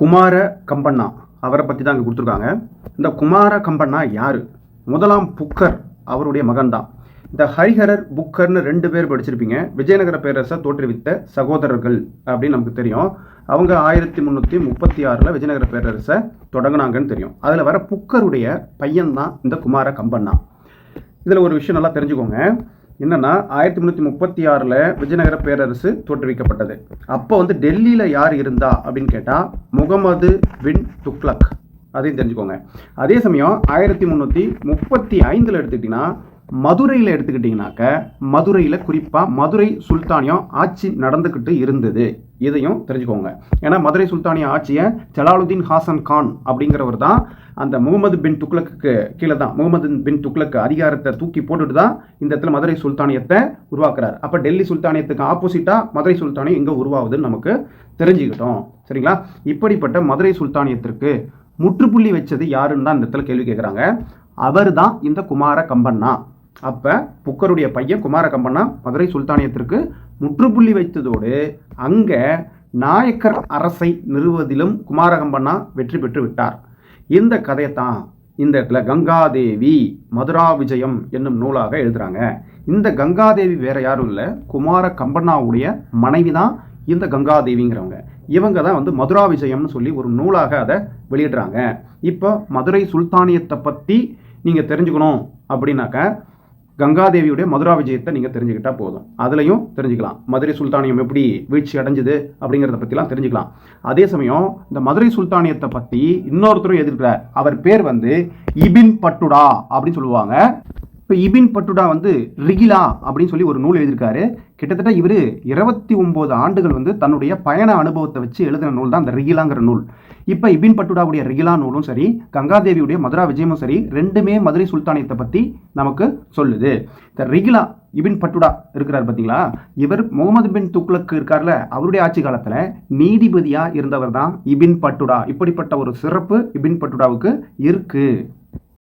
குமார கம்பண்ணா அவரை பற்றி தான் இங்கே கொடுத்துருக்காங்க. இந்த குமார கம்பண்ணா யார்? முதலாம் புக்கர் அவருடைய மகன்தான். இந்த ஹரிஹரர் புக்கர்னு 2 பேர் படிச்சிருப்பீங்க. விஜயநகர பேரரசை தோற்றுவித்த சகோதரர்கள் அப்படின்னு நமக்கு தெரியும். அவங்க 1336 விஜயநகர பேரரசை தொடங்கினாங்கன்னு தெரியும். அதில் வர புக்கருடைய பையன்தான் இந்த குமார கம்பண்ணா. இதில் ஒரு விஷயம் நல்லா தெரிஞ்சுக்கோங்க. என்னன்னா 1336 விஜயநகர பேரரசு தோற்றுவிக்கப்பட்டது. அப்போ டெல்லியில் யார் இருந்தா அப்படின்னு கேட்டால் முகமது பின் துக்ளக். அதையும் தெரிஞ்சுக்கோங்க. அதே சமயம் 1335 எடுத்துக்கிட்டிங்கன்னா மதுரையில் எடுத்துக்கிட்டிங்கனாக்க மதுரையில் குறிப்பாக மதுரை சுல்தானியம் ஆட்சி நடந்துக்கிட்டு இருந்தது. இதையும் தெரிஞ்சுக்கோங்க. ஏன்னா மதுரை சுல்தானிய ஆட்சியை ஜலாலுதீன் ஹாசன் கான் அப்படிங்கிறவர் தான் அந்த முகமது பின் துக்ளக்கு கீழே தான் முகமது பின் துக்ளக்கு அதிகாரத்தை தூக்கி போட்டுட்டு தான் இந்த இடத்துல மதுரை சுல்தானியத்தை உருவாக்குறாரு. அப்போ டெல்லி சுல்தானியத்துக்கு ஆப்போசிட்டாக மதுரை சுல்தானியம் எங்கே உருவாகுதுன்னு நமக்கு தெரிஞ்சுக்கிட்டோம். சரிங்களா? இப்படிப்பட்ட மதுரை சுல்தானியத்திற்கு முற்றுப்புள்ளி வச்சது யாருன்னு தான் இந்த இடத்துல கேள்வி கேட்குறாங்க. அவர் தான் இந்த குமார கம்பண்ணா. அப்போ புக்கருடைய பையன் குமார கம்பண்ணா மதுரை சுல்தானியத்திற்கு முற்றுப்புள்ளி வைத்ததோடு அங்கே நாயக்கர் அரசை நிறுவுவதிலும் குமார கம்பண்ணா வெற்றி பெற்று விட்டார். இந்த கதையைத்தான் இந்த இடத்துல கங்காதேவி மதுரா விஜயம் என்னும் நூலாக எழுதுறாங்க. இந்த கங்காதேவி வேற யாரும் இல்லை, குமார கம்பண்ணாவுடைய மனைவி தான் இந்த கங்காதேவிங்கிறவங்க. இவங்க தான் மதுரா விஜயம்னு சொல்லி ஒரு நூலாக அதை வெளியிடுறாங்க. இப்போ மதுரை சுல்தானியத்தை பற்றி நீங்கள் தெரிஞ்சுக்கணும் அப்படின்னாக்க கங்காதேவியுடைய மதுரா விஜயத்தை நீங்கள் தெரிஞ்சுக்கிட்டா போதும். அதுலையும் தெரிஞ்சுக்கலாம் மதுரை சுல்தானியம் எப்படி வீழ்ச்சி அடைஞ்சுது அப்படிங்கிறத பற்றிலாம் தெரிஞ்சுக்கலாம். அதே சமயம் இந்த மதுரை சுல்தானியத்தை பற்றி இன்னொருத்தரும் எதிர்க்கிறார். அவர் பேர் இபின் பட்டுடா அப்படின்னு சொல்லுவாங்க. இப்போ இபின் பட்டுடா ரிகிலா அப்படின்னு சொல்லி ஒரு நூல் எழுதியிருக்காரு. கிட்டத்தட்ட இவர் 29 ஆண்டுகள் தன்னுடைய பயண அனுபவத்தை வச்சு எழுதின நூல் தான் இந்த ரிகிலாங்கிற நூல். இப்போ இபின் பட்டுடாவுடைய ரிகிலா நூலும் சரி, கங்காதேவியுடைய மதுரா விஜயமும் சரி, ரெண்டுமே மதுரை சுல்தானியத்தை பற்றி நமக்கு சொல்லுது. இந்த ரிகிலா இபின் பட்டுடா இருக்கிறார் பார்த்தீங்களா, இவர் முகமது பின் துக்ளக் இருக்கார்ல, அவருடைய ஆட்சி காலத்தில் நீதிபதியாக இருந்தவர் தான் இபின் பட்டுடா. இப்படிப்பட்ட ஒரு சிறப்பு இபின் பட்டுடாவுக்கு இருக்கு.